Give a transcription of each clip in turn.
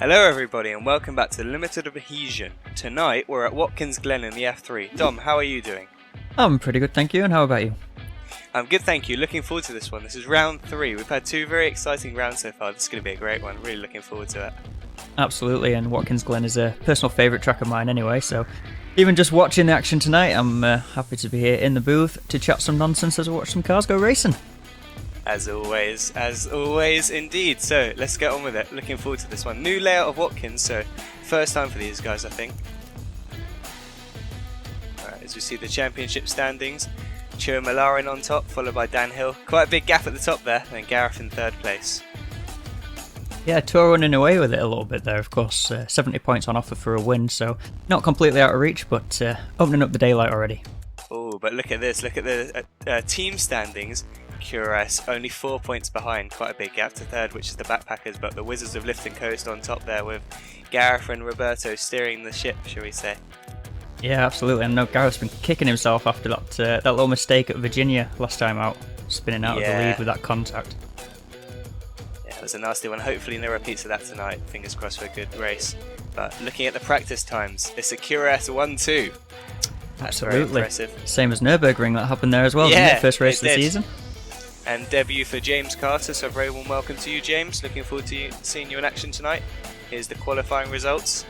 Hello everybody and welcome back to Limit of Adhesion. Tonight we're at Watkins Glen in the F3. Dom, how are you doing? I'm pretty good, thank you, and how about you? I'm good, thank you. Looking forward to this one. This is round 3. We've had 2 very exciting rounds so far. This is going to be a great one. Really looking forward to it. Absolutely, and Watkins Glen is a personal favourite track of mine anyway, so even just watching the action tonight, I'm happy to be here in the booth to chat some nonsense as I watch some cars go racing. As always indeed. So let's get on with it. Looking forward to this one. New layout of Watkins, so first time for these guys, I think. Alright, as we see the championship standings, Malarin on top, followed by Dan Hill. Quite a big gap at the top there, and Gareth in 3rd place. Yeah, Tour running away with it a little bit there, of course. 70 points on offer for a win, so not completely out of reach, but opening up the daylight already. Oh, but look at this. Look at the team standings. QRS only 4 points behind, quite a big gap to 3rd, which is the Backpackers, but the Wizards of Lift and Coast on top there with Gareth and Roberto steering the ship, shall we say. Yeah, absolutely. I know Gareth's been kicking himself after that little mistake at Virginia last time out, spinning out of the lead with that contact. Yeah, it was a nasty one. Hopefully no repeats of that tonight. Fingers crossed for a good race. But looking at the practice times, it's a QRS 1-2. That's very impressive. Same as Nurburgring, that happened there as well, didn't it? First race of the season. And debut for James Carter, so a very warm welcome to you, James. Looking forward to seeing you in action tonight. Here's the qualifying results.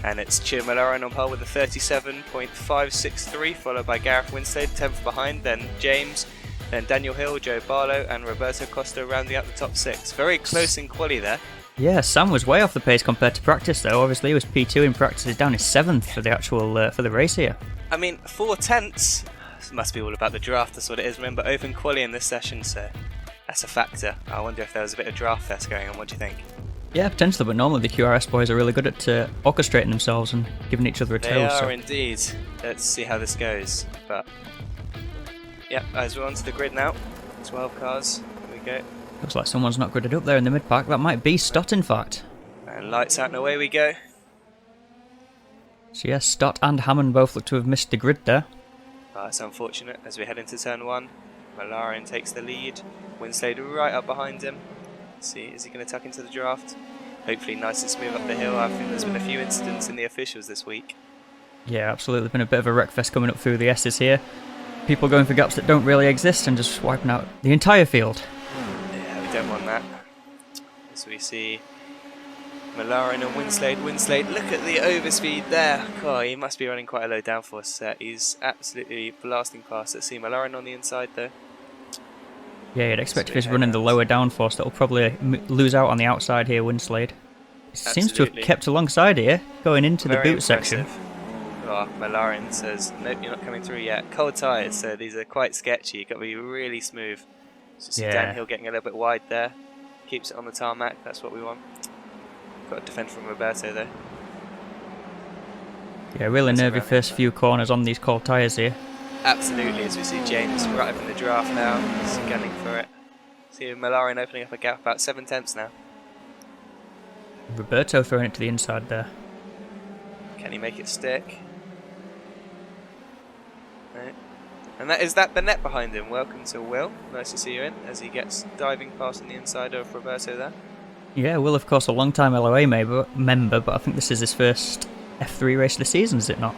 And it's Malarin on par with a 37.563, followed by Gareth Winstead, 10th behind, then James, then Daniel Hill, Joe Barlow, and Roberto Costa rounding out the top 6. Very close in quali there. Yeah, Sam was way off the pace compared to practice, though. Obviously, he was P2 in practice, he's down his 7th for the actual for the race here. I mean, 4 tenths. This must be all about the draft. That's what it is. Remember, open quali in this session, so that's a factor. I wonder if there was a bit of draft fest going on. What do you think? Yeah, potentially, but normally the QRS boys are really good at orchestrating themselves and giving each other a tow. They are indeed. Let's see how this goes. But yeah, as we're onto the grid now, 12 cars. Here we go. Looks like someone's not gridded up there in the mid-pack. That might be Stott, in fact. And lights out and away we go. So yes, Stott and Hammond both look to have missed the grid there. Oh, that's unfortunate as we head into turn 1. Malarin takes the lead. Winstead right up behind him. Let's see, is he going to tuck into the draft? Hopefully nice and smooth up the hill. I think there's been a few incidents in the officials this week. Yeah, absolutely. Been a bit of a wreckfest coming up through the S's here. People going for gaps that don't really exist and just wiping out the entire field. Yeah, we don't want that. As we see Malarin and Winstead. Winstead, look at the overspeed there. God, he must be running quite a low downforce set. He's absolutely blasting past. Let's see Malarin on the inside though. Yeah, you'd expect if he's running the lower downforce, that'll probably lose out on the outside here, Winstead. He seems to have kept alongside here, going into the boot section. Oh, Malarin says, nope, you're not coming through yet. Cold tyres, so these are quite sketchy. You've got to be really smooth. So see Dan Hill getting a little bit wide there. Keeps it on the tarmac, that's what we want. Got to defend from Roberto though. Yeah, really nervy first few corners on these cold tyres here. Absolutely, as we see James right up in the draft now, he's gunning for it. See Malarin opening up a gap about 7 tenths now. Roberto throwing it to the inside there. Can he make it stick? No. And that is that Burnett behind him. Welcome to Will. Nice to see you in as he gets diving past on the inside of Roberto there. Yeah, Will, of course, a long-time LOA member, but I think this is his first F3 race of the season, is it not?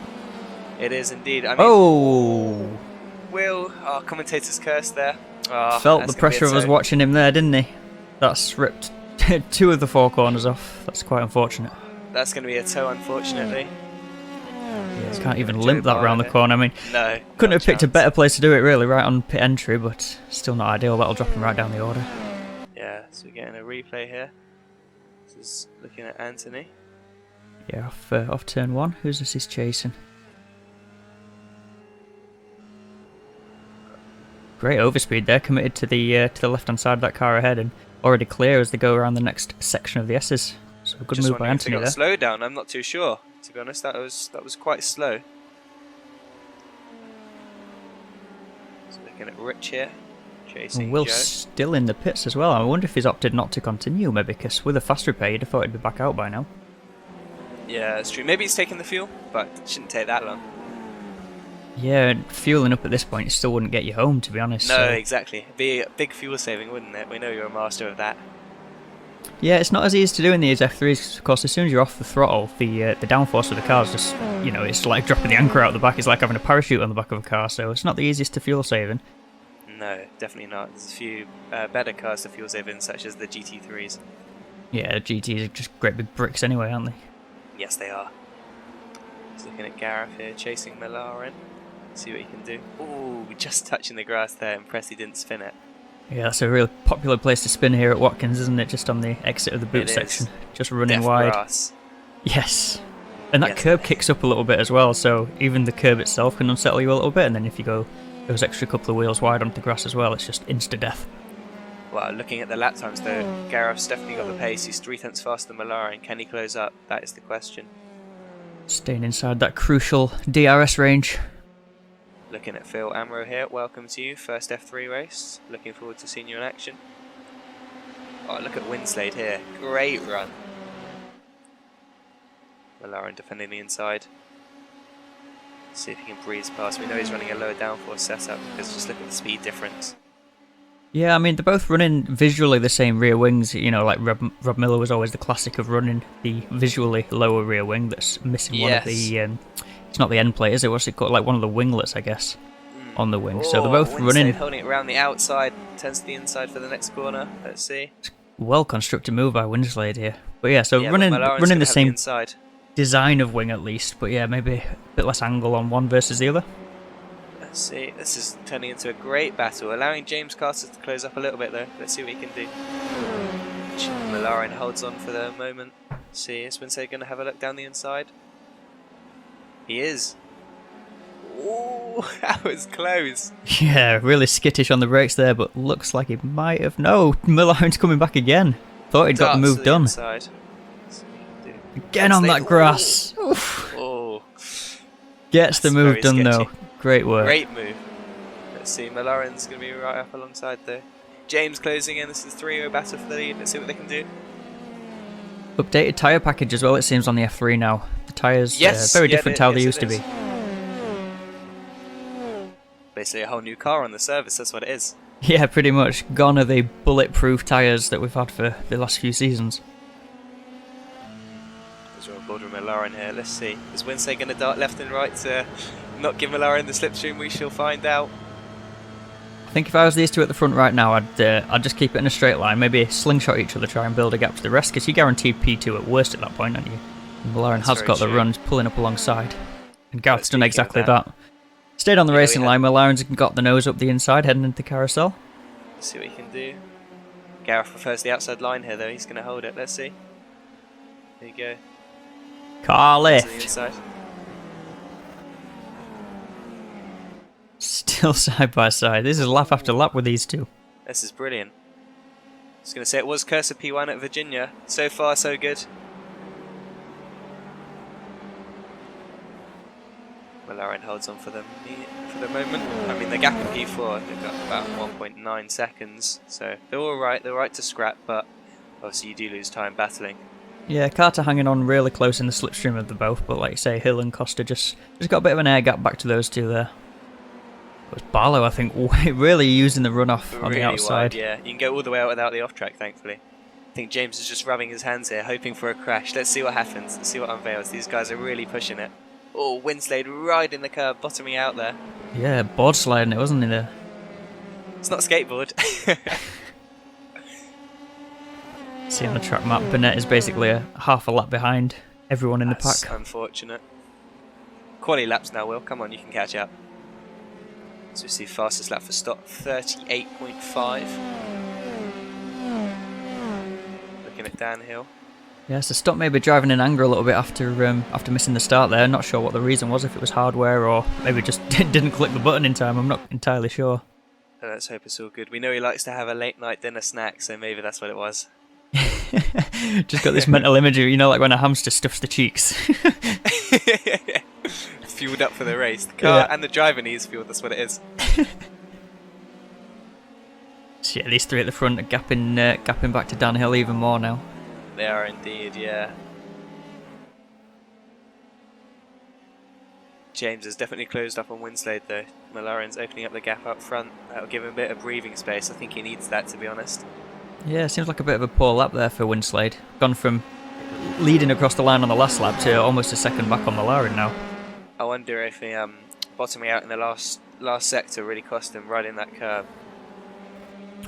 It is indeed. I mean, Will, our commentator's curse there. Felt the pressure of us watching him there, didn't he? That's ripped 2 of the 4 corners off. That's quite unfortunate. That's going to be a tow, unfortunately. Yeah, can't even limp that round the corner. I mean, no, couldn't have picked a better place to do it, really, right on pit entry, but still not ideal. That'll drop him right down the order. Yeah, so we're getting a replay here. This is looking at Anthony. Yeah, off turn 1. Who's this he's chasing? Great overspeed there, committed to the left-hand side of that car ahead and already clear as they go around the next section of the S's. So a good move by Anthony there. Slow down, I'm not too sure. To be honest, that was quite slow. So looking at Rich here, chasing Will's Joe. Still in the pits as well. I wonder if he's opted not to continue, maybe, because with a fast repair, you'd have thought he'd be back out by now. Yeah, that's true. Maybe he's taking the fuel, but it shouldn't take that long. Yeah, fueling up at this point, it still wouldn't get you home, to be honest. No, exactly. It'd be a big fuel saving, wouldn't it? We know you're a master of that. Yeah, it's not as easy to do in these F3s, 'cause of course as soon as you're off the throttle, the downforce of the car is just, it's like dropping the anchor out the back. It's like having a parachute on the back of a car, so it's not the easiest to fuel saving. No, definitely not. There's a few better cars to fuel saving, such as the GT3s. Yeah, GTs are just great big bricks anyway, aren't they? Yes, they are. Just looking at Gareth here, chasing McLaren. See what he can do. Ooh, just touching the grass there. Impressed he didn't spin it. Yeah, that's a really popular place to spin here at Watkins, isn't it? Just on the exit of the boot section. Just running wide. Grass. Yes. And that curb kicks up a little bit as well, so even the curb itself can unsettle you a little bit, and then if you go those extra couple of wheels wide onto the grass as well, it's just insta-death. Well, looking at the lap times though, Gareth's definitely got the pace. He's 3 tenths faster than McLaren. Can he close up? That is the question. Staying inside that crucial DRS range. Looking at Phil Amaro here, welcome to you, first F3 race. Looking forward to seeing you in action. Oh, look at Winslade here, great run. McLaren defending the inside. See if he can breeze past. We know he's running a lower downforce setup because just look at the speed difference. Yeah, I mean, they're both running visually the same rear wings. Like Rob Miller was always the classic of running the visually lower rear wing that's missing one of the... it's not the end plate, is it? What's it called? Like one of the winglets, I guess, on the wing. So they're both running... holding it around the outside, turns to the inside for the next corner. Let's see. Well-constructed move by Winslade here. But yeah, so running the same design of wing at least. But yeah, maybe a bit less angle on one versus the other. Let's see, this is turning into a great battle, allowing James Carter to close up a little bit though. Let's see what he can do. McLaren holds on for the moment. Let's see, is Winslade going to have a look down the inside? He is. Ooh, that was close. Yeah, really skittish on the brakes there, but looks like he might have... No, McLaren's coming back again. Thought he'd got the move done. Again on that grass. Oh. Gets the move done though. Great work. Great move. Let's see, McLaren's going to be right up alongside there. James closing in, this is 3-0 battle for the lead. Let's see what they can do. Updated tyre package as well, it seems, on the F3 now. The tyres very different to how they used to be. Basically a whole new car on the service, that's what it is. Yeah, pretty much. Gone are the bulletproof tyres that we've had for the last few seasons. We're on board with McLaren here, let's see. Is Winslade going to dart left and right to not give McLaren the slipstream? We shall find out. I think if I was these two at the front right now, I'd just keep it in a straight line, maybe slingshot each other, try and build a gap to the rest, because you're guaranteed P2 at worst at that point, aren't you? And McLaren has got the runs pulling up alongside. And Gareth's done exactly that. Stayed on the racing line, McLaren's got the nose up the inside, heading into the carousel. Let's see what he can do. Gareth prefers the outside line here though, he's going to hold it, let's see. There you go. Car lift. To the inside. Still side by side. This is lap after lap with these two. This is brilliant. I was going to say it was Cursor P1 at Virginia. So far, so good. McLaren holds on for the moment. I mean, the gap in P4, they've got about 1.9 seconds. So they're all right. They're right to scrap, but obviously you do lose time battling. Yeah, Carter hanging on really close in the slipstream of the both, but like you say, Hill and Costa just got a bit of an air gap back to those two there. It was Barlow, I think, really using the runoff on the outside. Wide, yeah, you can go all the way out without the off-track, thankfully. I think James is just rubbing his hands here, hoping for a crash. Let's see what happens. Let's see what unveils. These guys are really pushing it. Oh, Winslade right in the curve, bottoming out there. Yeah, board sliding it, wasn't he there? It's not a skateboard. See on the track map, Burnett is basically a half a lap behind everyone in the pack. That's unfortunate. Quali laps now, Will. Come on, you can catch up. So we see fastest lap for Stott, 38.5. Looking at downhill. Yeah, so Stott may be driving in anger a little bit after missing the start there. Not sure what the reason was, if it was hardware or maybe just didn't click the button in time. I'm not entirely sure. So let's hope it's all good. We know he likes to have a late night dinner snack, so maybe that's what it was. Just got this mental image of, like when a hamster stuffs the cheeks. Fueled up for the race. The car and the driver needs fuel, that's what it is. So yeah, these three at the front are gapping back to downhill even more now. They are indeed, yeah. James has definitely closed up on Winslade though. McLaren's opening up the gap up front. That'll give him a bit of breathing space. I think he needs that, to be honest. Yeah, seems like a bit of a poor lap there for Winslade. Gone from leading across the line on the last lap to almost a second back on the Laren now. I wonder if the bottoming out in the last sector really cost him riding that curb.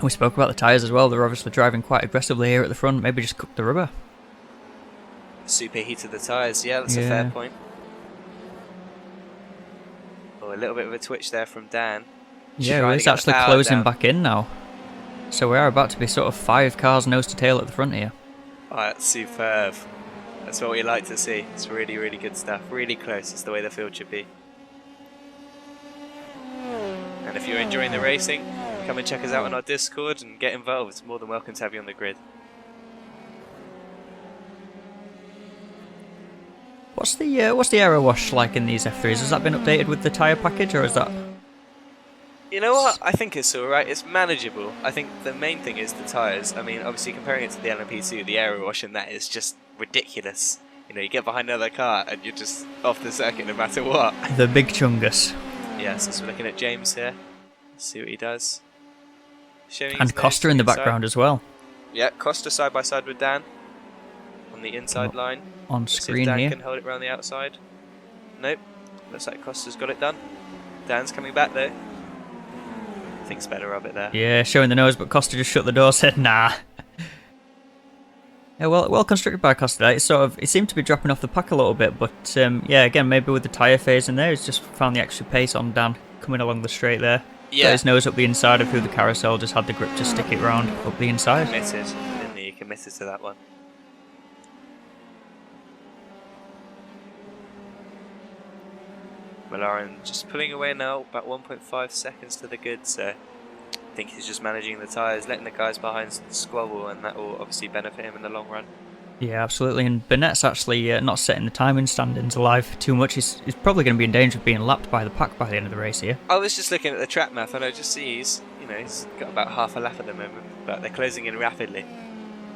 We spoke about the tyres as well. They're obviously driving quite aggressively here at the front. Maybe just cook the rubber. Superheated the tyres, yeah, that's a fair point. Oh, a little bit of a twitch there from Dan. Yeah, he's actually closing back in now. So we are about to be sort of 5 cars nose to tail at the front here. Oh, that's superb. That's what we like to see. It's really, really good stuff. Really close. It's the way the field should be. And if you're enjoying the racing, come and check us out on our Discord and get involved. It's more than welcome to have you on the grid. What's the aero wash like in these F3s? Has that been updated with the tyre package, or is that... You know what? I think it's alright. It's manageable. I think the main thing is the tyres. I mean, obviously comparing it to the LMP2, the aero wash in that is just ridiculous. You know, you get behind another car and you're just off the circuit no matter what. The big chungus. Yes, so we're looking at James here. Let's see what he does. And Costa in the background as well. Yeah, Costa side by side with Dan on the inside line. On screen here. Dan can hold it around the outside. Nope. Looks like Costa's got it done. Dan's coming back though. Thinks better of it there. Yeah, showing the nose, but Costa just shut the door, said nah. Yeah, well constructed by Costa. It seemed to be dropping off the pack a little bit, but yeah, again, maybe with the tyre phase in there, he's just found the extra pace on Dan coming along the straight there. Yeah. Got his nose up the inside of through the carousel, just had the grip to stick it round up the inside. Committed, didn't he? He committed to that one. Malaren just pulling away now, about 1.5 seconds to the good, so I think he's just managing the tyres, letting the guys behind squabble, and that will obviously benefit him in the long run. Yeah, absolutely, and Burnett's actually not setting the timing standings alive too much. He's probably going to be in danger of being lapped by the pack by the end of the race here. I was just looking at the track map, and I just see he's got about half a lap at the moment, but they're closing in rapidly.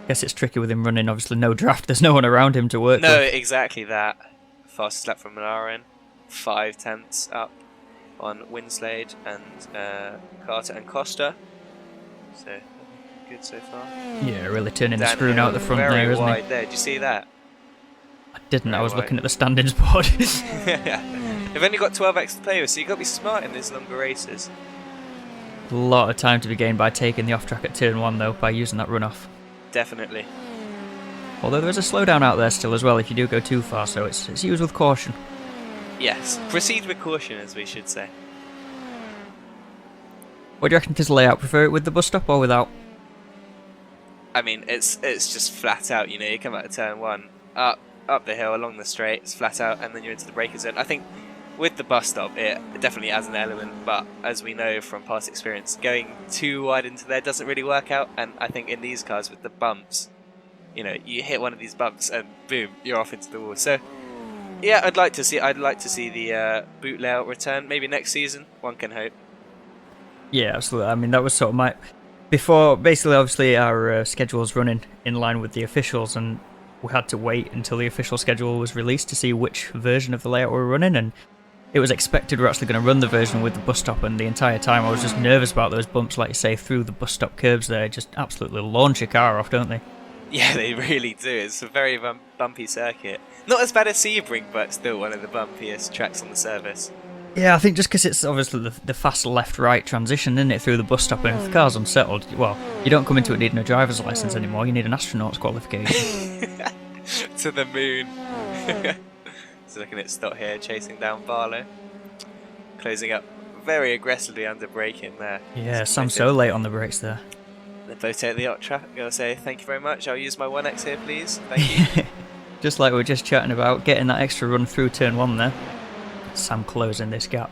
Guess it's tricky with him running, obviously no draft, there's no one around him to work with. No, exactly that. Fastest lap from Malaren. 5 tenths up on Winslade and Carter and Costa. So good so far. Yeah, really turning the screw out the front there, isn't wide he? There. Did you see that? I didn't. I was looking at the standings board. They've only got 12x to play with, so you've got to be smart in these longer races. A lot of time to be gained by taking the off track at turn 1 though, by using that runoff. Definitely. Although there is a slowdown out there still as well if you do go too far, so it's used with caution. Yes, proceed with caution, as we should say. What do you reckon to the layout? Prefer it with the bus stop or without? I mean, it's just flat out, you know, you come out of turn 1, up the hill, along the straight, it's flat out, and then you're into the braking zone. I think with the bus stop, it definitely adds an element, but as we know from past experience, going too wide into there doesn't really work out, and I think in these cars with the bumps, you know, you hit one of these bumps and boom, you're off into the wall. So yeah, I'd like to see the boot layout return. Maybe next season, one can hope. Yeah, absolutely. I mean, that was sort of my... Before, basically, obviously, our schedule's running in line with the officials, and we had to wait until the official schedule was released to see which version of the layout we were running, and it was expected we're actually going to run the version with the bus stop, and the entire time I was just nervous about those bumps, like you say, through the bus stop curbs there. Just absolutely launch your car off, don't they? Yeah, they really do. It's a very bumpy circuit. Not as bad as Sebring, but still one of the bumpiest tracks on the service. Yeah, I think just because it's obviously the fast left-right transition, isn't it, through the bus stop, and if the car's unsettled, well, you don't come into it needing a driver's license anymore, you need an astronaut's qualification. To the moon. So looking at Stott here, chasing down Barlow. Closing up very aggressively under braking there. Yeah, Sam's so late on the brakes there. They both take the track. I'm going to say thank you very much. I'll use my 1x here, please. Thank you. Just like we were just chatting about, getting that extra run through turn 1 there. Sam closing this gap.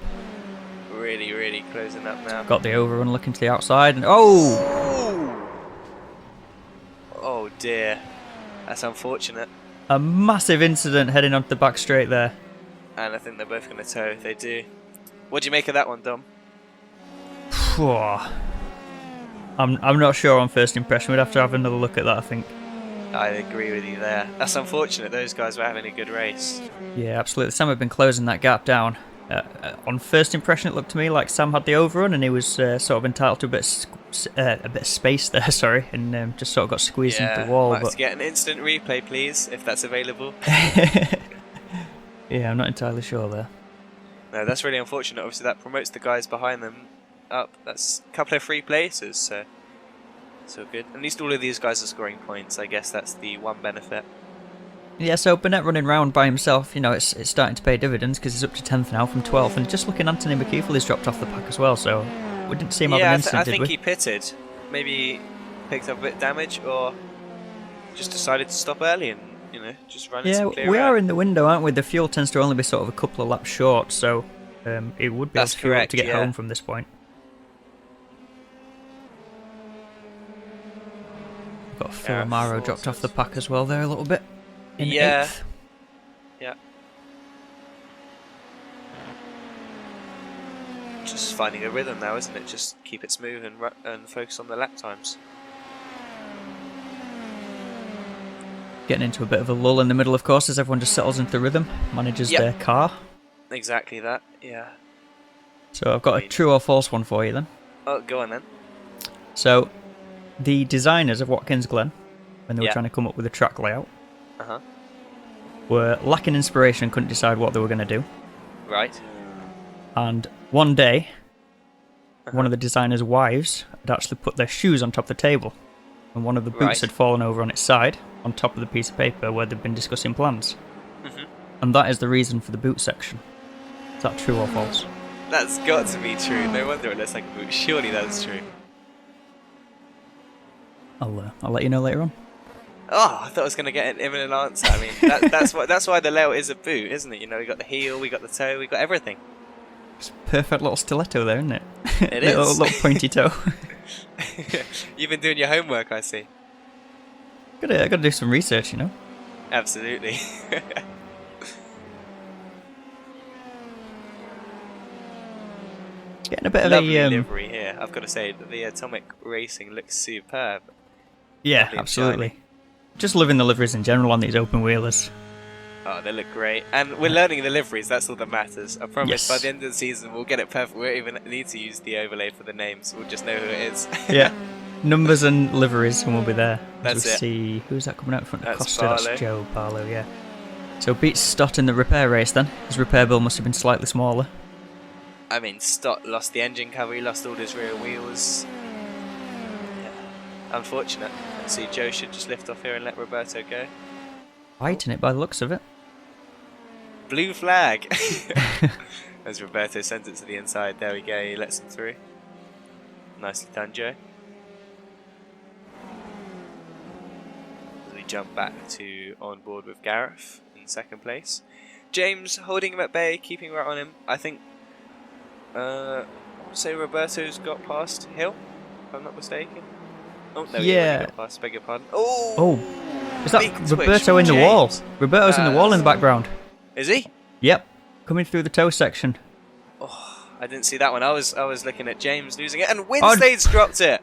Really, really closing up now. Got the overrun looking to the outside, and oh! Oh dear. That's unfortunate. A massive incident heading onto the back straight there. And I think they're both going to tow if they do. What do you make of that one, Dom? I'm not sure on first impression. We'd have to have another look at that, I think. I agree with you there. That's unfortunate. Those guys were having a good race. Yeah, absolutely. Sam had been closing that gap down. On first impression, it looked to me like Sam had the overrun, and he was sort of entitled to a bit of a bit of space there, sorry, and just sort of got squeezed into the wall. Might have to get an instant replay, please, if that's available. Yeah, I'm not entirely sure there. No, that's really unfortunate. Obviously, that promotes the guys behind them up. That's a couple of free places, so good. At least all of these guys are scoring points. I guess that's the one benefit. Yeah, so Burnett running round by himself, you know, it's starting to pay dividends because he's up to 10th now from 12th. And just looking, Anthony McKeithel has dropped off the pack as well, so we didn't see him have an instant, I did think we? he pitted. Maybe picked up a bit of damage or just decided to stop early and, you know, just run it. Yeah, we are in the window, aren't we? The fuel tends to only be sort of a couple of laps short, so it would be able to get home from this point. Got Phil Amaro dropped off the pack as well there a little bit. In 8th. Yeah. Just finding a rhythm now, isn't it? Just keep it smooth and focus on the lap times. Getting into a bit of a lull in the middle, of course, as everyone just settles into the rhythm, manages their car. Exactly that, yeah. So I've got a true or false one for you then. Oh, go on then. So, the designers of Watkins Glen, when they were trying to come up with a track layout, were lacking inspiration and couldn't decide what they were going to do. Right. And one day, one of the designer's wives had actually put their shoes on top of the table, and one of the boots had fallen over on its side, on top of the piece of paper where they'd been discussing plans. And that is the reason for the boot section. Is that true or false? That's got to be true. No wonder it looks like a boot. Surely that's true. I'll let you know later on. Oh, I thought I was going to get an imminent answer. I mean, that's why the layout is a boot, isn't it? You know, we got the heel, we got the toe, we got everything. It's a perfect little stiletto there, isn't it? It is. Little pointy toe. You've been doing your homework, I see. I gotta do some research, you know. Absolutely. Getting a bit Lovely of a livery here. I've got to say that the Atomic Racing looks superb. Yeah, absolutely. Just loving the liveries in general on these open wheelers. Oh, they look great. And we're learning the liveries, that's all that matters. I promise by the end of the season we'll get it perfect. We won't even need to use the overlay for the names. We'll just know who it is. Yeah. Numbers and liveries and we'll be there. That's it. See, who's that coming out in front of Costa? Barlow. That's Joe Barlow, yeah. So beats Stott in the repair race then. His repair bill must have been slightly smaller. I mean, Stott lost the engine cover, he lost all his rear wheels. Yeah. Unfortunate. Let's see, Joe should just lift off here and let Roberto go. Fighting it by the looks of it. Blue flag! As Roberto sends it to the inside, there we go, he lets him through. Nicely done, Joe. As we jump back to on board with Gareth in second place. James holding him at bay, keeping right on him. I think, I want to say Roberto's got past Hill, if I'm not mistaken. Oh, no, he already got past, beg your pardon. Oh! Is that Roberto in the wall? Roberto's in the wall in the background. Is he? Yep. Coming through the toe section. Oh, I didn't see that one. I was looking at James losing it, and Winstade's dropped it.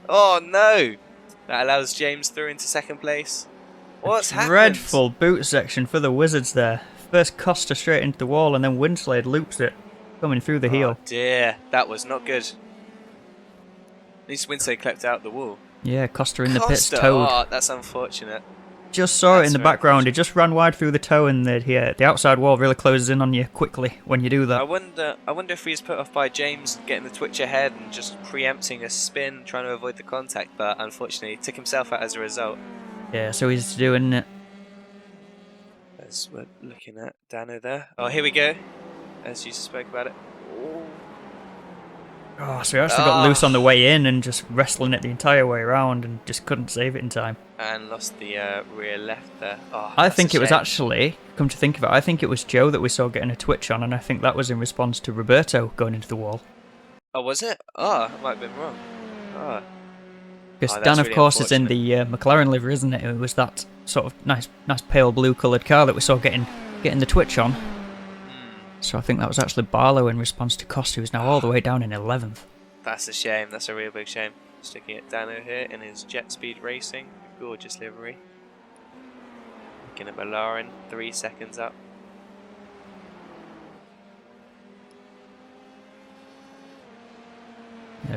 Oh no! That allows James through into second place. What's happened? Dreadful boot section for the Wizards there. First Costa straight into the wall, and then Winslade loops it, coming through the heel. Oh dear, that was not good. At least Winslade clept out the wall. Yeah, Costa in the pits, toed. Oh, that's unfortunate. Just saw it in the background. It just ran wide through the toe, and the outside wall really closes in on you quickly when you do that. I wonder if he's put off by James getting the twitch ahead and just preempting a spin, trying to avoid the contact, but unfortunately he took himself out as a result. Yeah, so he's doing it. As we're looking at Dano there. Oh, here we go. As you spoke about it. Oh, so he actually got loose on the way in and just wrestling it the entire way around and just couldn't save it in time. And lost the rear left there. Oh, I think it was actually, come to think of it, I think it was Joe that we saw getting a twitch on, and I think that was in response to Roberto going into the wall. Oh, was it? Oh, I might have been wrong. Oh. Because Dan, of course, is in the McLaren livery, isn't it? It was that sort of nice pale blue coloured car that we saw getting the twitch on. So I think that was actually Barlow in response to Costa, who's now all the way down in 11th. That's a shame. That's a real big shame. Just looking at Dano here in his Jet Speed Racing. Gorgeous livery. Looking at McLaren, 3 seconds up.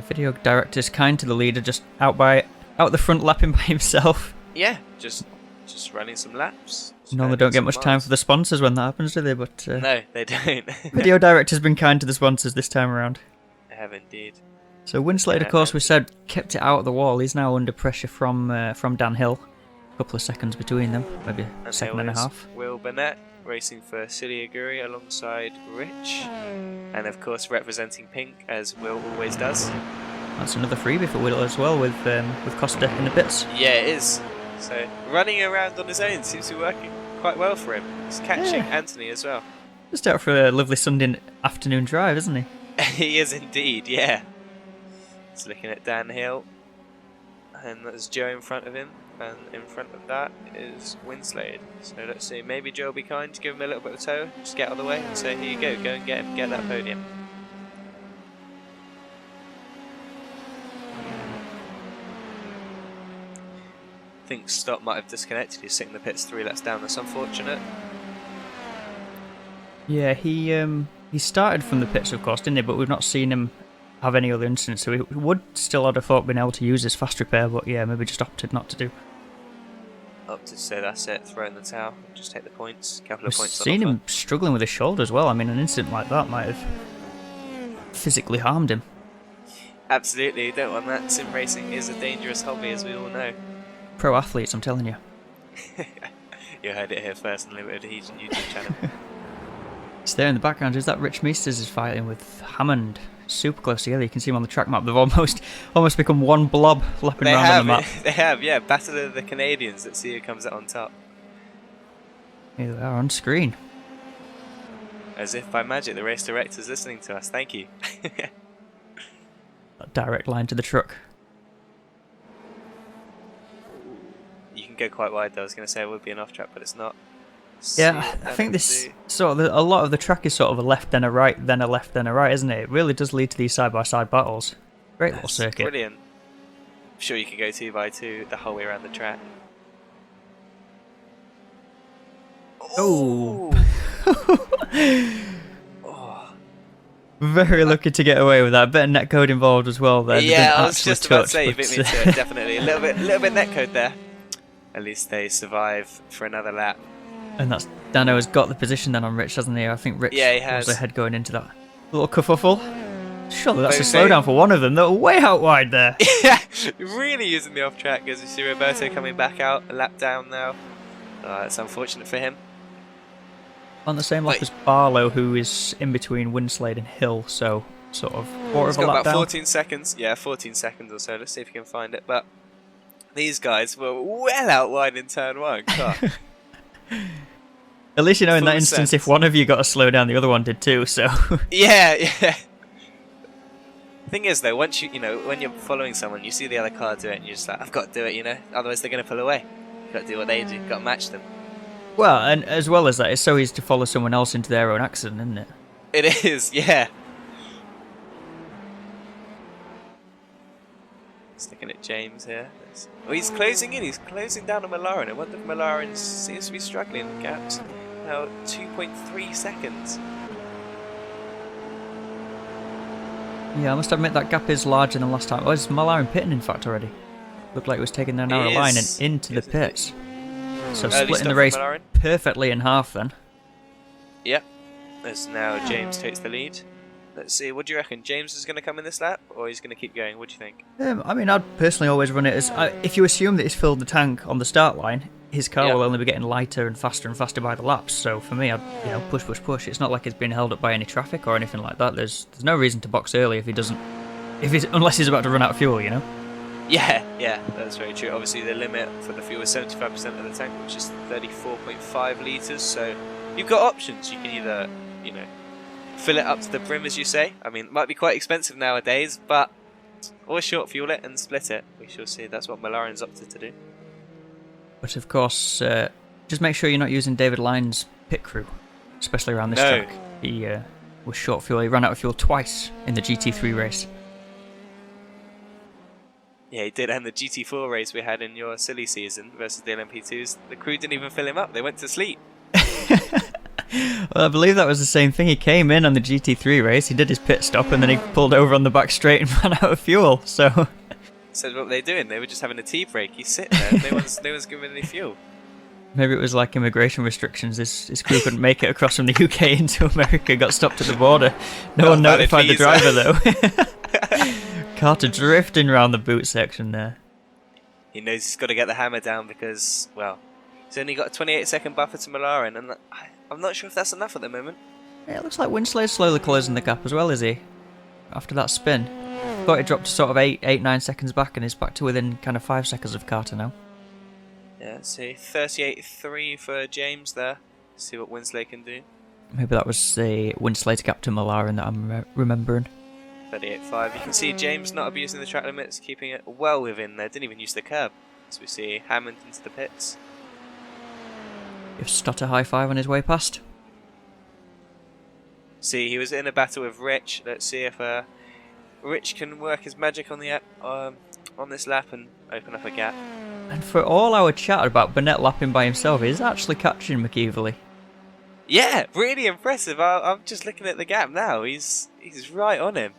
Video director's kind to the leader, just out the front lapping by himself. Yeah, just running some laps. Normally don't get much time for the sponsors when that happens, do they? But no, they don't. video director's been kind to the sponsors this time around. They have indeed. So Winslade, of course, we said kept it out of the wall. He's now under pressure from Dan Hill. A couple of seconds between them, maybe a second and a half. Will Burnett racing for Silly Aguri alongside Rich, and of course representing pink as Will always does. That's another freebie for Will as well, with Costa in the pits. Yeah, it is. So running around on his own seems to be working quite well for him. He's catching Anthony as well. Just out for a lovely Sunday afternoon drive, isn't he? He is indeed, yeah. He's looking at Dan Hill, and there's Joe in front of him, and in front of that is Winslade. So let's see, maybe Joe will be kind to give him a little bit of tow, just get out of the way and say, here you go and get him, get that podium. I think Stott might have disconnected. He's sitting in the pits 3 laps down. That's unfortunate. Yeah, he started from the pits, of course, didn't he? But we've not seen him have any other incidents, so he would still have thought been able to use his fast repair, but yeah, maybe just opted not to do. Opted to say that's it, throw in the towel, just take the points. Couple of points. We've seen him struggling with his shoulder as well. I mean, an incident like that might have physically harmed him. Absolutely, you don't want that. Sim racing is a dangerous hobby, as we all know. Pro athletes, I'm telling you. You heard it here first on Limit of Adhesion YouTube channel. It's there in the background. Is that Rich Meesters is fighting with Hammond? Super close together. You can see them on the track map. They've almost become one blob lapping around on the map. They have, yeah. Battle of the Canadians. Let's see who comes out on top. Here they are on screen. As if by magic, the race director's listening to us. Thank you. That direct line to the truck. You can go quite wide though. I was going to say it would be an off track, but it's not. Yeah, I think this a lot of the track is sort of a left then a right, then a left then a right, isn't it? It really does lead to these side-by-side battles. Great little circuit. Brilliant. I'm sure you can go 2x2 the whole way around the track. Oh! Very lucky to get away with that. A bit of netcode involved as well there. Yeah, I was just about to say, you beat me to it, definitely. A little bit netcode there. At least they survive for another lap. And that's Dano has got the position then on Rich, hasn't he? I think Rich was ahead going into that little kerfuffle. Surely that's a slowdown for one of them. They're way out wide there. Yeah, really using the off track as you see Roberto coming back out, a lap down now. It's unfortunate for him. On the same lap as Barlow, who is in between Winslade and Hill, so sort of quarter of a lap down. 14 seconds. Yeah, 14 seconds or so. Let's see if you can find it. But these guys were well out wide in turn 1. God. At least you know in that instance, if one of you got to slow down, the other one did too. So yeah. Thing is though, once you know when you're following someone, you see the other car do it, and you're just like, I've got to do it, otherwise they're going to pull away. You've got to do what they do. You've got to match them. Well, and as well as that, it's so easy to follow someone else into their own accident, isn't it? It is, yeah. Looking at James here. Oh, he's closing in. He's closing down on Malarin. I wonder if Malarin seems to be struggling in the gaps. Now 2.3 seconds. Yeah, I must admit that gap is larger than last time. Oh, is Malarin pitting in fact already? Looked like it was taking their narrow line and into the pits. So splitting the race perfectly in half then. Yep. As now James takes the lead. Let's see, what do you reckon? James is going to come in this lap, or he's going to keep going? What do you think? I mean, I'd personally always run it as... if you assume that he's filled the tank on the start line, his car will only be getting lighter and faster by the laps. So for me, I'd push. It's not like it's been held up by any traffic or anything like that. There's no reason to box early if he doesn't... unless he's about to run out of fuel, Yeah, that's very true. Obviously, the limit for the fuel is 75% of the tank, which is 34.5 litres. So you've got options. You can either, fill it up to the brim, as you say. I mean, it might be quite expensive nowadays, but or short fuel it and split it. We shall see. That's what Malarin's opted to do. But of course, just make sure you're not using David Lyne's pit crew, especially around this track. He was short fuel. He ran out of fuel twice in the GT3 race. Yeah, he did. And the GT4 race we had in your silly season versus the LMP2s, the crew didn't even fill him up. They went to sleep. Well, I believe that was the same thing. He came in on the GT3 race, he did his pit stop, and then he pulled over on the back straight and ran out of fuel. So what were they doing? They were just having a tea break. He's sitting there. No one's giving any fuel. maybe it was like immigration restrictions. His crew couldn't make it across from the UK into America, got stopped at the border. No one notified the driver, though. Carter drifting around the boot section there. He knows he's got to get the hammer down because, well, he's only got a 28-second buffer to Malaren, and I'm not sure if that's enough at the moment. Yeah, it looks like Winslade's slowly closing the gap as well, is he? After that spin. Thought it dropped to sort of 9 seconds back and is back to within kind of 5 seconds of Carter now. Yeah, let's see. 38.3 for James there. Let's see what Winslade can do. Maybe that was the Winslade's gap to Malaren that I'm remembering. 38.5. You can see James not abusing the track limits, keeping it well within there. Didn't even use the curb. So we see Hammond into the pits. Give Stott a high five on his way past. See, he was in a battle with Rich. Let's see if Rich can work his magic on the on this lap and open up a gap. And for all our chat about Burnett lapping by himself, he's actually catching McEvilly. Yeah, really impressive. I'm just looking at the gap now. He's right on him.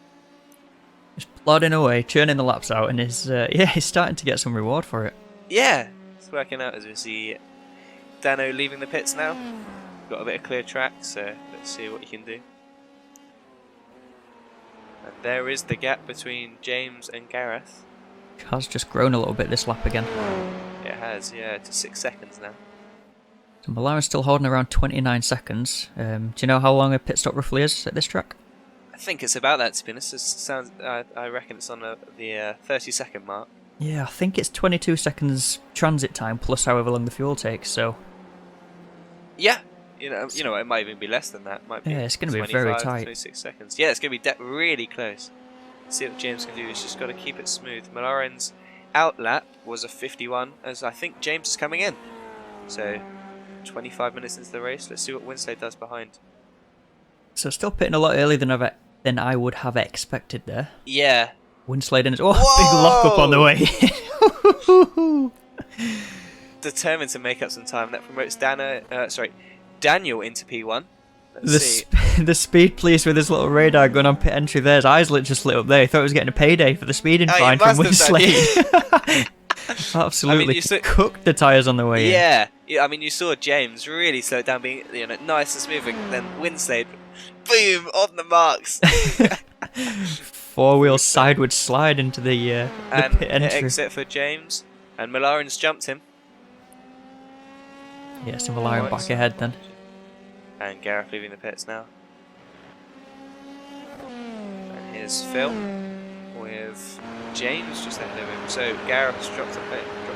Just plodding away, churning the laps out, and he's starting to get some reward for it. Yeah, it's working out as we see Dano leaving the pits now. Got a bit of clear track, so let's see what he can do. And there is the gap between James and Gareth. Car's just grown a little bit this lap again. It has, yeah, to 6 seconds now. So Malaren's still holding around 29 seconds. Do you know how long a pit stop roughly is at this track? I think it's about that, to be honest. I reckon it's on the 30-second mark. Yeah, I think it's 22 seconds transit time plus however long the fuel takes, so... Yeah, you know, it might even be less than that. It might be, yeah, it's going to be very tight. 26 seconds. Yeah, it's going to be really close. Let's see what James can do. He's just got to keep it smooth. Malaren's out lap was a 51, as I think James is coming in. So, 25 minutes into the race. Let's see what Winslade does behind. So still pitting a lot earlier than I would have expected there. Yeah. Winslade in his... Oh, big lock up on the way. Determined to make up some time. That promotes Daniel into P1. Let's see. The speed police with his little radar gun on pit entry there. His eyes just lit up there. He thought he was getting a payday for the speeding fine from Winslade. Absolutely cooked the tyres on the way in. Yeah, I mean, you saw James really slow it down, being nice and smooth, and then Winslade, boom, on the marks. Four-wheel sideward slide into the pit entry. Exit for James, and Malaren's jumped him. Yeah, so Malaren back ahead then. And Gareth leaving the pits now. And here's Phil with James just ahead of him. So Gareth's dropped a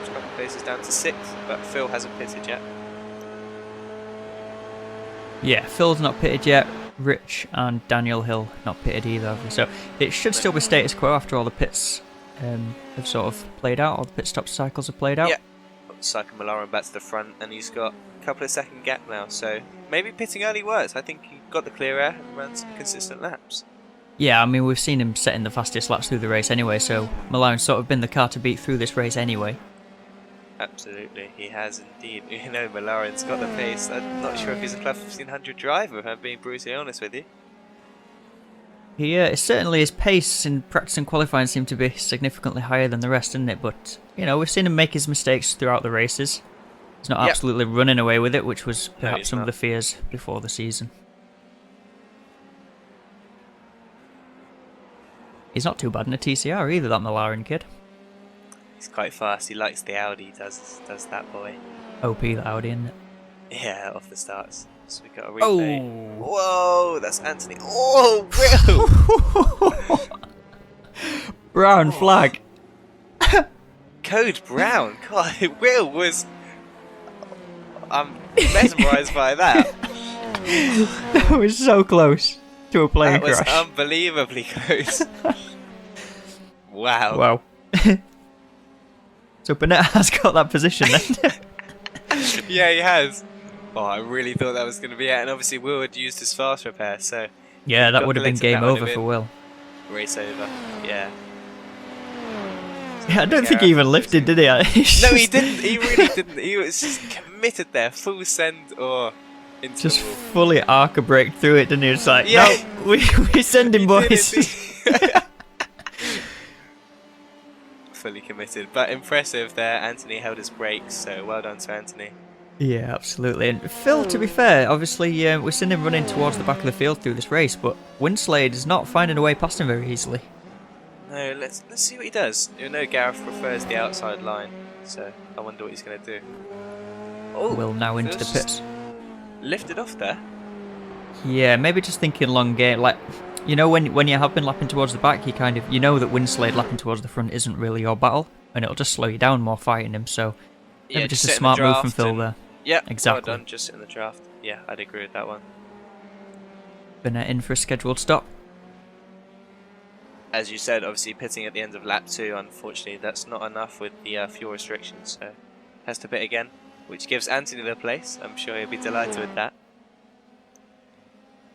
couple of places down to 6th, but Phil hasn't pitted yet. Yeah, Phil's not pitted yet. Rich and Daniel Hill not pitted either. So it should still be status quo after all the pits have sort of played out, all the pit stop cycles have played out. Yeah, cycle Malaren back to the front, and he's got a couple of second gap now. So maybe pitting early works. I think he got the clear air and ran some consistent laps. Yeah, I mean, we've seen him setting the fastest laps through the race anyway, so Malaren's sort of been the car to beat through this race anyway. Absolutely, he has indeed. Malaren's got the pace. I'm not sure if he's a Club 1500 driver, if I'm being brutally honest with you. Yeah, certainly his pace in practice and qualifying seemed to be significantly higher than the rest, didn't it? But, we've seen him make his mistakes throughout the races. He's not absolutely running away with it, which was perhaps some of the fears before the season. He's not too bad in a TCR either, that Malaren kid. He's quite fast. He likes the Audi, does that boy. OP, the Audi, isn't it? Yeah, off the starts. So we got a replay. Oh. Whoa, that's Anthony. Oh, Will! Brown flag. Code brown. God, Will was... I'm mesmerised by that. That was so close to a plane crash. That was unbelievably close. Wow. So Burnett has got that position then. Yeah, he has. Oh, I really thought that was going to be it. And obviously Will had used his fast repair, so... Yeah, that would have been game over for Will. Race over, yeah. Yeah, I don't think he even lifted, did he? No, he didn't. He really didn't. He was just committed there. Full send. Oh, into Just the wall. fully arc a break through it, didn't he? It's like, Yeah. no, we send him, boys. Fully committed, but impressive there. Anthony held his brakes, so well done to Anthony. Yeah, absolutely. And Phil, to be fair, obviously we've seen him running towards the back of the field through this race, but Winslade is not finding a way past him very easily. No, let's see what he does. You know, Gareth prefers the outside line, so I wonder what he's going to do. Oh, Will now into the Phil's pits. Lifted off there. Yeah, maybe just thinking long game. Like, you know, when you have been lapping towards the back, you know that Winslade lapping towards the front isn't really your battle, and it'll just slow you down more fighting him. So maybe just a smart move from Phil there. Yeah, exactly. Well done, just in the draft. Yeah, I'd agree with that one. Burnett in for a scheduled stop. As you said, obviously pitting at the end of lap 2, unfortunately that's not enough with the fuel restrictions, so has to pit again, which gives Anthony the place. I'm sure he'll be delighted with that.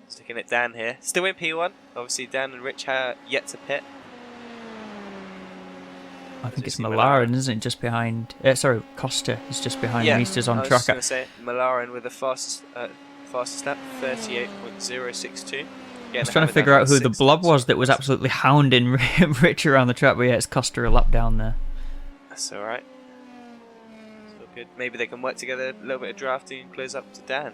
Sticking at Dan here, still in P1, obviously Dan and Rich are yet to pit. I think it's Malarin, isn't it, just behind... sorry, Costa is just behind him. He's just on track. I was going to say, Malarin with the fastest lap, 38.062. I was trying to figure out who the blob was that was absolutely hounding Rich around the track, but yeah, it's Costa a lap down there. That's alright. It's all good. Maybe they can work together, a little bit of drafting and close up to Dan.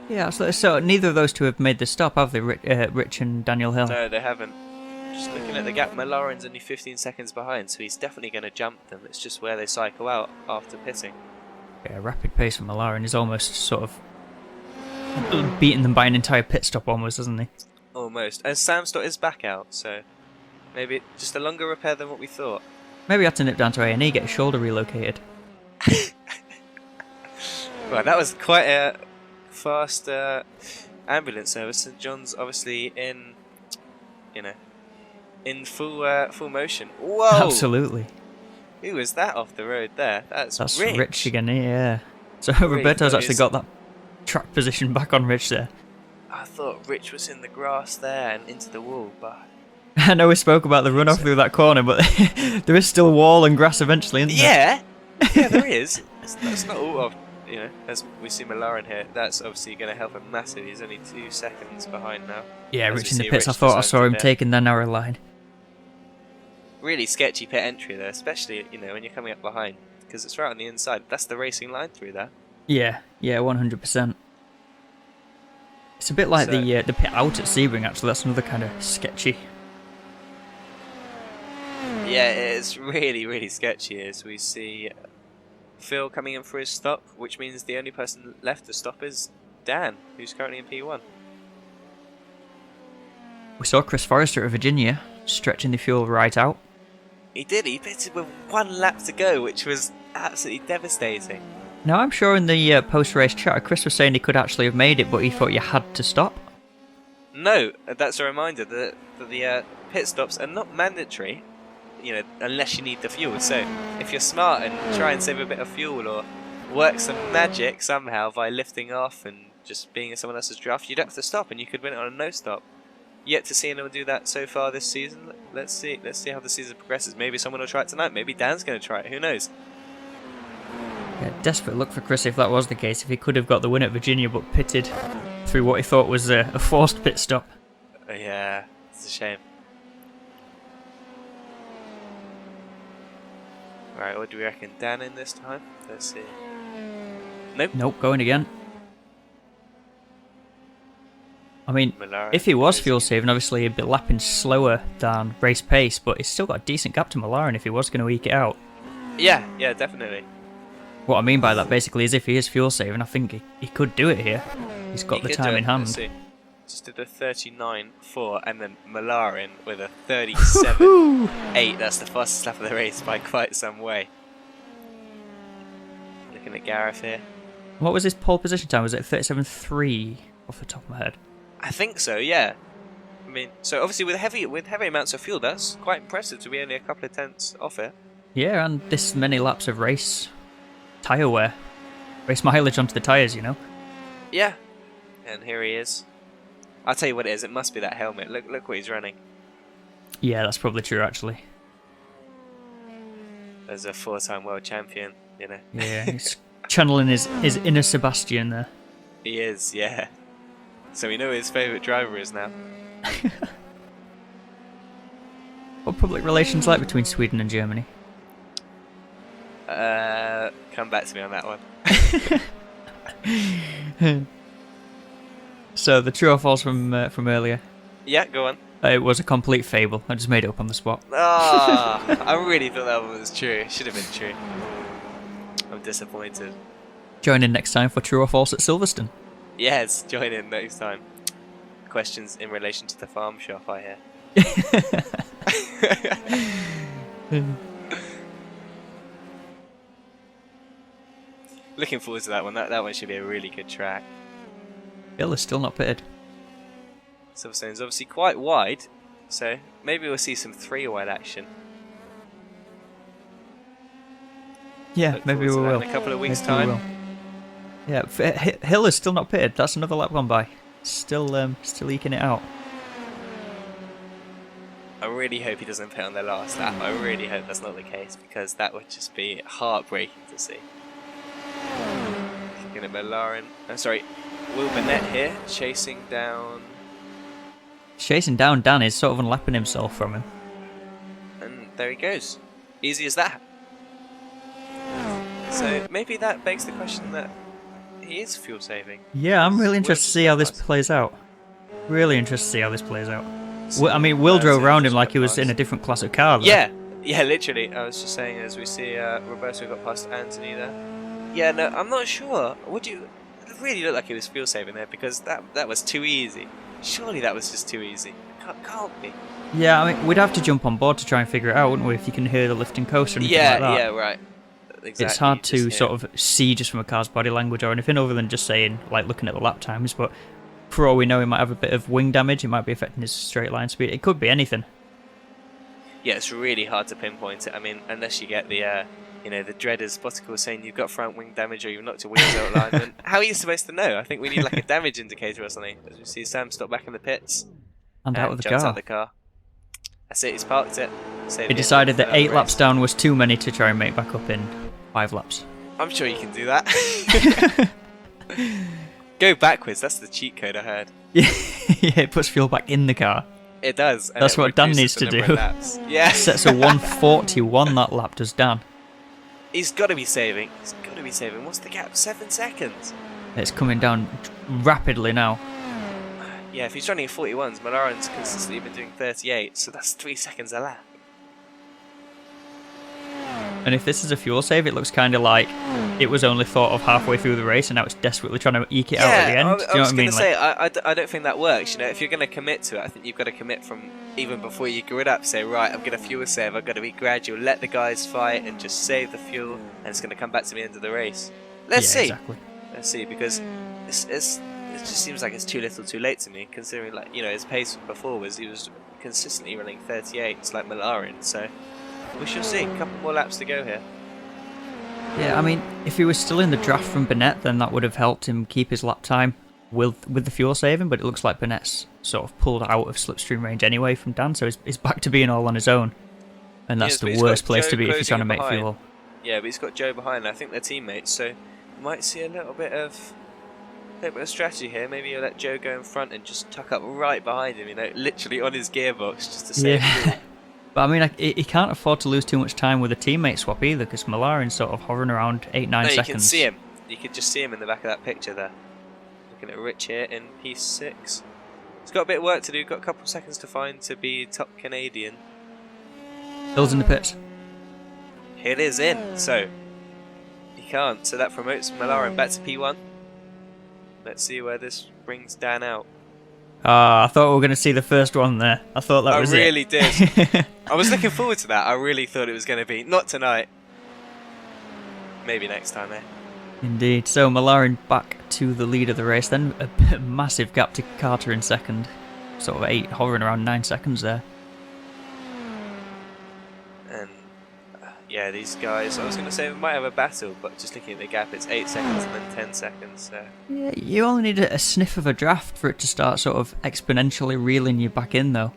Yeah, so neither of those two have made the stop, have they, Rich and Daniel Hill? No, they haven't. Just looking at the gap, Malarin's only 15 seconds behind, so he's definitely going to jump them. It's just where they cycle out after pitting. Yeah, rapid pace from Malarin is almost sort of beating them by an entire pit stop almost, isn't he? Almost. And Sam Stott is back out, so maybe just a longer repair than what we thought. Maybe he had to nip down to A&E, get his shoulder relocated. Right, that was quite a fast ambulance service. St John's obviously in, in full motion. Whoa! Absolutely. Who was that off the road there? That's Rich again, yeah. So Roberto's actually got that track position back on Rich there. I thought Rich was in the grass there and into the wall, but... I know we spoke about the runoff through that corner, but there is still wall and grass eventually, isn't there? Yeah, there is. That's not all of, as we see Malarin here, that's obviously going to help him massively. He's only 2 seconds behind now. Yeah, Rich in the pits. I thought I saw him taking the narrow line. Really sketchy pit entry there, especially, when you're coming up behind, because it's right on the inside. That's the racing line through there. Yeah, 100%. It's a bit like the pit out at Sebring, actually. That's another kind of sketchy. Yeah, it's really, really sketchy as we see Phil coming in for his stop, which means the only person left to stop is Dan, who's currently in P1. We saw Chris Forrester at Virginia stretching the fuel right out. He did, he pitted with 1 lap to go, which was absolutely devastating. Now, I'm sure in the post-race chat, Chris was saying he could actually have made it, but he thought you had to stop. No, that's a reminder that the pit stops are not mandatory, unless you need the fuel. So, if you're smart and try and save a bit of fuel or work some magic somehow by lifting off and just being in someone else's draft, you'd have to stop and you could win it on a no-stop. Yet to see anyone do that so far this season. Let's see how the season progresses. Maybe someone will try it tonight. Maybe Dan's going to try it. Who knows? Yeah, desperate look for Chris if that was the case. If he could have got the win at Virginia but pitted through what he thought was a forced pit stop. Yeah, it's a shame. Right, what do we reckon? Dan in this time? Let's see. Nope, going again. I mean, Malarin, if he was fuel saving, obviously he'd be lapping slower than race pace, but he's still got a decent gap to Malarin if he was going to eke it out. Yeah, definitely. What I mean by that basically is if he is fuel saving, I think he could do it here. He's got the time in hand. Let's see. Just did a 39.4 and then Malarin with a 37.8. That's the fastest lap of the race by quite some way. Looking at Gareth here. What was his pole position time? Was it 37.3 off the top of my head? I think so, yeah. I mean, so obviously with heavy amounts of fuel, that's quite impressive to be only a couple of tenths off it. Yeah, and this many laps of race tyre wear. Race mileage onto the tyres, Yeah. And here he is. I'll tell you what it is, it must be that helmet. Look what he's running. Yeah, that's probably true, actually. As a 4-time world champion. you know. Yeah, he's channeling his inner Sebastian there. He is, yeah. So we know who his favourite driver is now. What public relations like between Sweden and Germany? Come back to me on that one. So the true or false from earlier? Yeah, go on. It was a complete fable. I just made it up on the spot. Ah, I really thought that one was true. It should have been true. I'm disappointed. Join in next time for true or false at Silverstone. Yes, join in next time. Questions in relation to the farm shop, I hear. Looking forward to that one. That one should be a really good track. Hill is still not pitted. Silverstone's obviously quite wide, so maybe we'll see some 3-wide action. Yeah, Look maybe we forward to that will. in a couple of weeks' Maybe we time. will. Yeah, Hill is still not pitted. That's another lap gone by. Still eking it out. I really hope he doesn't pit on the last lap. I really hope that's not the case, because that would just be heartbreaking to see. Looking at McLaren. Oh, sorry, Will Burnett here, chasing down Dan is sort of unlapping himself from him. and there he goes. Easy as that. So maybe that begs the question that he is fuel saving. Yeah, I'm really interested to see how this Nice. plays out. Really interested to see how this plays out. I mean, Will drove around him like he was in a different class of car. Though. Yeah, literally. I was just saying, as we see Roberto got past Anthony there. Yeah, no, I'm not sure. Would you? It really looked like he was fuel saving there, because that was too easy. Surely that was just too easy. Can't be. Yeah, I mean, we'd have to jump on board to try and figure it out, wouldn't we? If you can hear the lifting coast or anything like that. Yeah, right. Exactly. It's hard to sort of see just from a car's body language or anything other than just saying, like, looking at the lap times. But for all we know, he might have a bit of wing damage. It might be affecting his straight line speed. It could be anything. Yeah, it's really hard to pinpoint it. I mean, unless you get the, the dreaders Botical saying you've got front wing damage or you've knocked your wheels out of alignment. How are you supposed to know? I think we need like a damage indicator or something. As we see Sam stop back in the pits And out of the jumps car. out the car. That's it. He's parked it. He decided that 8 laps down was too many to try and make back up in 5 laps. I'm sure you can do that. Go backwards. That's the cheat code I heard. Yeah, it puts fuel back in the car. It does. And That's it what Dan reduces needs the to number do. of laps. Yeah. Sets a 141 that lap, does Dan. He's got to be saving. He's got to be saving. What's the gap? 7 seconds. It's coming down rapidly now. Yeah, if he's running 41s, McLaren's consistently been doing 38, so that's 3 seconds a lap. And if this is a fuel save, it looks kind of like it was only thought of halfway through the race and now it's desperately trying to eke it out at the end. Do you know I what was I going mean? to say, I don't think that works. You know, if you're going to commit to it, I think you've got to commit from even before you grid up. Say, right, I'm going to fuel save, I've got to be gradual, let the guys fight and just save the fuel, and it's going to come back to the end of the race. Let's see. Exactly. Let's see, because it just seems like it's too little too late to me, considering, like, you know, his pace before was he was consistently running 38s like McLaren, so we shall see. A couple more laps to go here. Yeah, I mean, if he was still in the draft from Burnett, then that would have helped him keep his lap time with the fuel saving, but it looks like Burnett's sort of pulled out of slipstream range anyway from Dan, so he's back to being all on his own. And that's Yes, the worst place to be if you're trying to make behind. fuel. Yeah, but he's got Joe behind. I think they're teammates, so we might see a little bit of strategy here. Maybe you'll let Joe go in front and just tuck up right behind him, you know, literally on his gearbox just to save fuel. But I mean, he can't afford to lose too much time with a teammate swap either, because McLaren's sort of hovering around 8-9 seconds. You can see him. You could just see him in the back of that picture there. Looking at Rich here in P6. He's got a bit of work to do. Got a couple of seconds to find to be top Canadian. Hill's in the pits. Hill is in, so he can't. So that promotes McLaren back to P1. Let's see where this brings Dan out. I thought we were going to see the first one there. I thought that was it. I really did. I was looking forward to that. I really thought it was going to be. Not tonight. Maybe next time, eh? Indeed. So McLaren back to the lead of the race. Then a massive gap to Carter in second. Sort of 8, hovering around 9 seconds there. And yeah, these guys, I was going to say we might have a battle, but just looking at the gap, it's 8 seconds and then 10 seconds. So. Yeah, you only need a sniff of a draft for it to start sort of exponentially reeling you back in, though.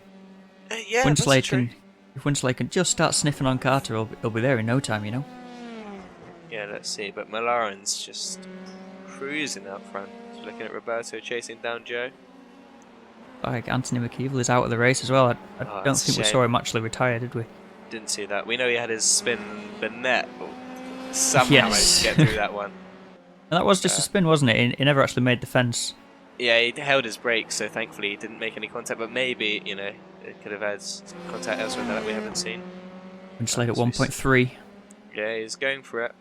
Yeah, Winsley if Winsley can just start sniffing on Carter, he'll be there in no time, you know. Yeah, let's see. But Malaren's just cruising up front. Looking at Roberto chasing down Joe. Like Anthony McKeevel is out of the race as well. I don't think we saw him actually retire, did we? Didn't see that. We know he had his spin. Burnett somehow managed to get through that one. And that was just a spin, wasn't it? He never actually made the fence. Yeah, he held his brakes, so thankfully he didn't make any contact. But maybe, you know, it could have had contact elsewhere that we haven't seen. And slid at 1.3. Yeah, he's going for it.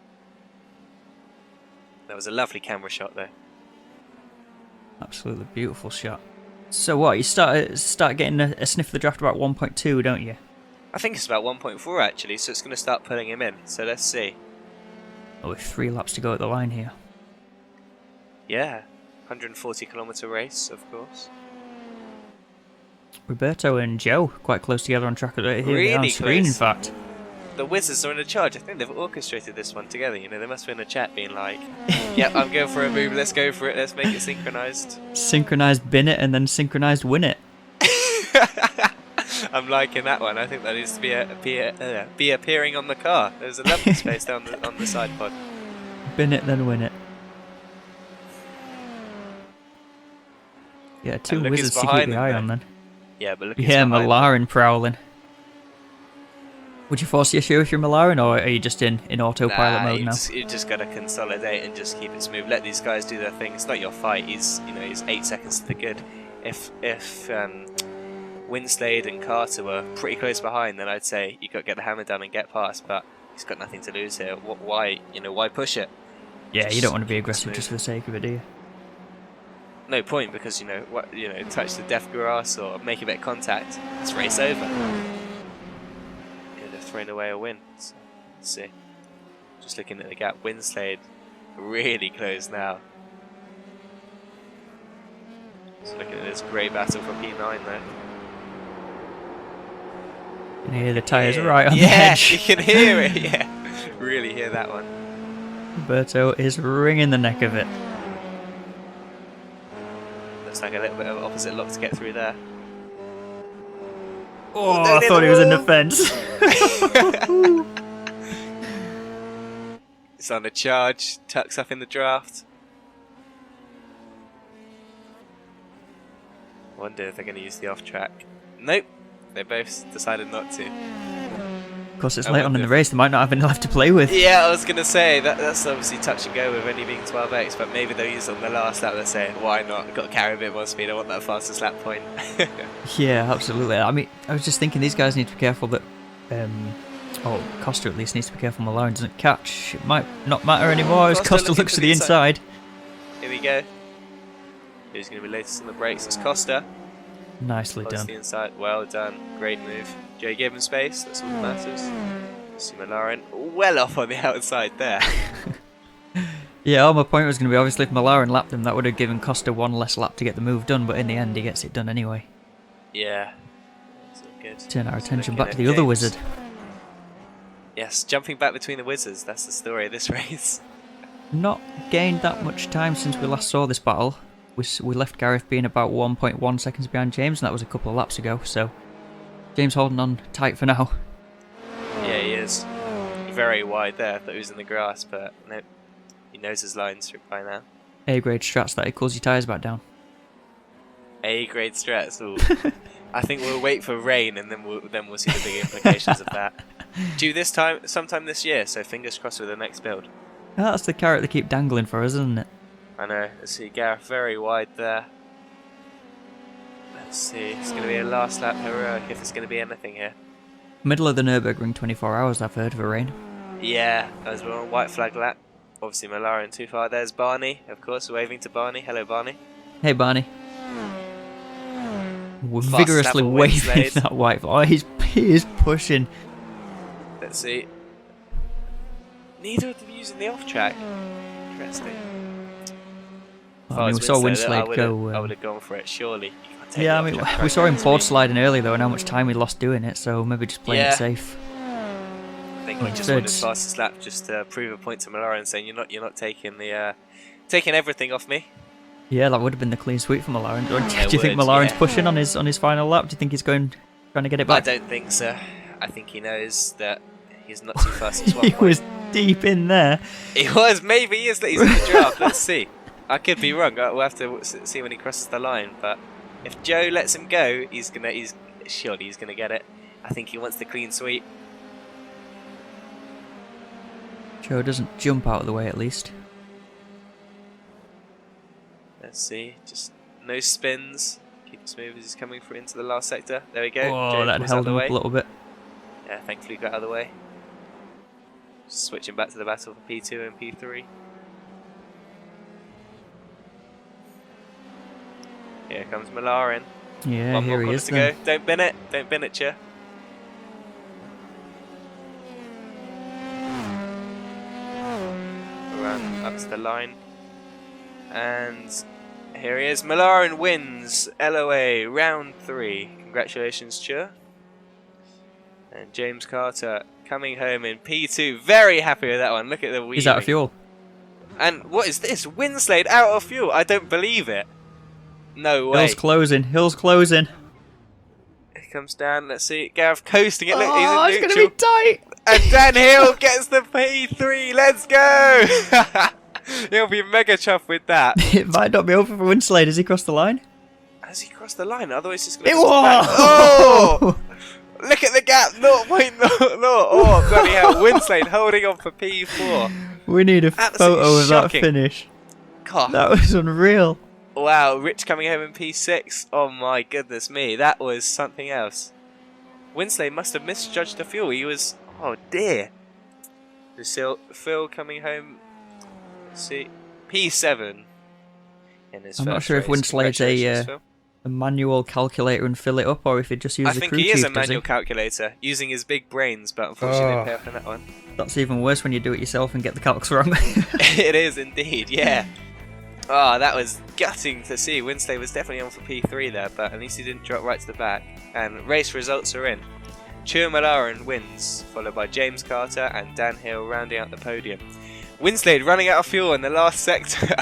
That was a lovely camera shot there. Absolutely beautiful shot. So what, you start getting a sniff of the draft about 1.2, don't you? I think it's about 1.4 actually, so it's going to start pulling him in. So let's see. Oh, with 3 laps to go at the line here. Yeah, 140-kilometre race, of course. Roberto and Joe quite close together on track here Really on screen, close. in fact. The Wizards are in a charge. I think they've orchestrated this one together. You know, they must be in a chat being like, "Yeah, I'm going for a move. Let's go for it. Let's make it synchronized." Synchronized bin it and then synchronized win it. I'm liking that one. I think that needs to be appearing on the car. There's a lovely space down on the side pod. Bin it, then win it. Yeah, 2 Wizards to keep the eye on then. Yeah, but look. Yeah, Malaren prowling. Would you force the issue if you're Malaren, or are you just in autopilot mode now? You just got to consolidate and just keep it smooth. Let these guys do their thing. It's not your fight. He's 8 seconds to the good. If Winslade and Carter were pretty close behind, then I'd say you got to get the hammer down and get past. But he's got nothing to lose here. Why push it? Yeah, you don't want to be aggressive just for the sake of it, do you? No point, because touch the death grass or make a bit of contact. It's race over. Throwing away a win. So, let's see. Just looking at the gap, Winslade really close now. Just looking at this great battle for P9 there. You can hear the tyres right on the edge. Yeah, you can hear it, yeah. Really hear that one. Roberto is wringing the neck of it. Looks like a little bit of opposite lock to get through there. Oh, I thought he was in the fence. It's on the charge, tucks up in the draft. Wonder if they're going to use the off track. Nope, they both decided not to. Of course, it's late on in the race, they might not have any left to play with. Yeah, I was going to say, that's obviously touch and go with only being 12x, but maybe they'll use it on the last lap. They'll say, why not? I've got to carry a bit more speed, I want that fastest lap point. Yeah, absolutely. I mean, I was just thinking these guys need to be careful that, Costa at least needs to be careful Malaren doesn't catch. It might not matter anymore as Costa looks to the inside. Here we go. Who's going to be latest on the brakes? It's Costa. Nicely done. The inside. Well done. Great move. Joe gave him space. That's all that matters. See Malaren well off on the outside there. Yeah, all my point was going to be obviously if Malaren lapped him, that would have given Costa 1 less lap to get the move done, but in the end he gets it done anyway. Yeah. That's all good. Turn our attention back to the other wizard. Yes, jumping back between the wizards. That's the story of this race. Not gained that much time since we last saw this battle. We left Gareth being about 1.1 seconds behind James, and that was a couple of laps ago, so James holding on tight for now. Yeah, he is. Very wide there. Thought he was in the grass, but nope. He knows his lines by now. A-grade strats that he cools your tyres back down. A-grade strats. Ooh. I think we'll wait for rain, and then we'll see the big implications of that. Due this time, sometime this year, so fingers crossed with the next build. That's the carrot they keep dangling for us, isn't it? I know. Let's see, Gareth very wide there. Let's see. It's going to be a last lap heroic if there's going to be anything here. Middle of the Nurburgring 24 hours, I've heard, for rain. Yeah, as well. White flag lap. Obviously, Malaren too far. There's Barney, of course, waving to Barney. Hello, Barney. Hey, Barney. We're vigorously waving that white flag. Oh, he is pushing. Let's see. Neither of them using the off track. Interesting. I mean, we saw Winslade go. I would have gone for it, surely. Yeah, I mean, we saw him board sliding earlier though, and how much time he lost doing it. So maybe just playing it safe. I think he just wanted his fastest lap, just to prove a point to Malaren, saying you're not taking the taking everything off me. Yeah, that would have been the clean sweep for Malaren. Do you think Malaren's pushing on his final lap? Do you think he's trying to get it back? I don't think so. I think he knows that he's not too fast as well. deep in there. He was. Maybe he is. He's in the draft. Let's see. I could be wrong. We'll have to see when he crosses the line. But if Joe lets him go, surely he's gonna get it. I think he wants the clean sweep. Joe doesn't jump out of the way at least. Let's see. Just no spins. Keep it smooth as he's coming through into the last sector. There we go. Oh, Joe that held him up a little bit. Yeah, thankfully got out of the way. Just switching back to the battle for P2 and P3. Here comes Malarin. Yeah, One more here he corner is to then. go. Don't bin it. Don't bin it, Chair. Run up to the line. And here he is. Malarin wins LOA round 3. Congratulations, Chair. And James Carter coming home in P2. Very happy with that one. Look at the wheeling. He's out of fuel. And what is this? Winslade out of fuel. I don't believe it. No way. Hill's closing. Hill's closing. He comes down. Let's see. Gareth coasting it. Look, Oh, he's it's in going to be tight. And Dan Hill gets the P3. Let's go. He'll be mega chuffed with that. It might not be over for Winslade. Has he crossed the line? Has he crossed the line? Otherwise, he's going to. Oh! Look at the gap. 0.00. Oh, bloody hell. Winslade holding on for P4. We need a Absolutely photo of shocking. that finish. God. That was unreal. Wow, Rich coming home in P6. Oh my goodness me, that was something else. Winslade must have misjudged the fuel. He was, oh dear. Phil coming home. Let's see, P7 in his I'm first not sure if race. Winslade's Congratulations, a manual calculator and fill it up, or if he just uses I think crew he chief, is a does he? manual calculator using his big brains, but unfortunately didn't pay off on that one. That's even worse when you do it yourself and get the calcs wrong. It is indeed, yeah. Oh, that was gutting to see. Winslade was definitely on for P3 there, but at least he didn't drop right to the back. And race results are in. Chua Malarin wins, followed by James Carter and Dan Hill rounding out the podium. Winslade running out of fuel in the last sector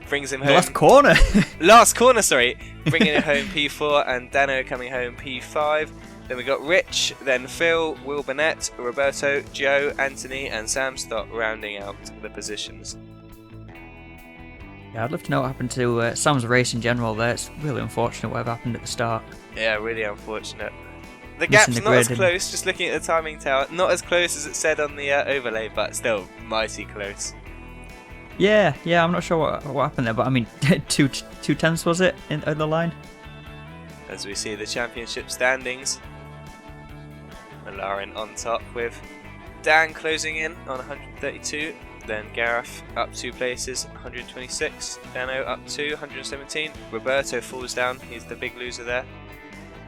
brings him home. Last corner. Last corner, sorry. Bringing it home P4 and Dano coming home P5. Then we got Rich, then Phil, Will Burnett, Roberto, Joe, Anthony and Sam Stott rounding out the positions. Yeah, I'd love to know what happened to Sam's race in general there. It's really unfortunate whatever happened at the start. Yeah, really unfortunate. The gap's not as close, just looking at the timing tower. Not as close as it said on the overlay, but still mighty close. Yeah, I'm not sure what happened there, but I mean, 2/10 was it in the line? As we see the championship standings, Malarin on top with Dan closing in on 132. Then Gareth up 2 places, 126. Dano up 2, 117. Roberto falls down, he's the big loser there.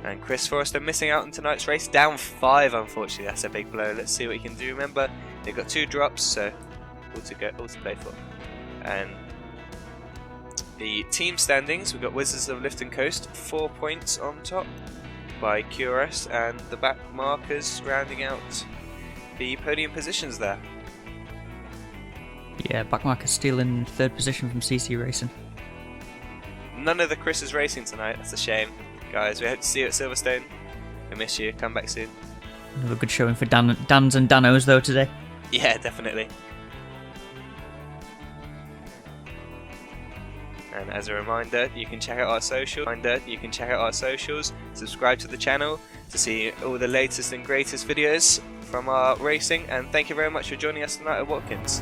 And Chris Forrester missing out on tonight's race, down 5 unfortunately, that's a big blow. Let's see what he can do. Remember, they've got 2 drops, so all to play for. And the team standings, we've got Wizards of Lifton Coast, 4 points on top by QRS, and the back markers rounding out the podium positions there. Yeah, backmarker stealing 3rd position from CC Racing. None of the Chris is racing tonight, that's a shame. Guys, we hope to see you at Silverstone. We miss you, come back soon. Another good showing for Dans and Danos though today. Yeah, definitely. And as a reminder, you can check out our socials, subscribe to the channel to see all the latest and greatest videos from our racing, and thank you very much for joining us tonight at Watkins.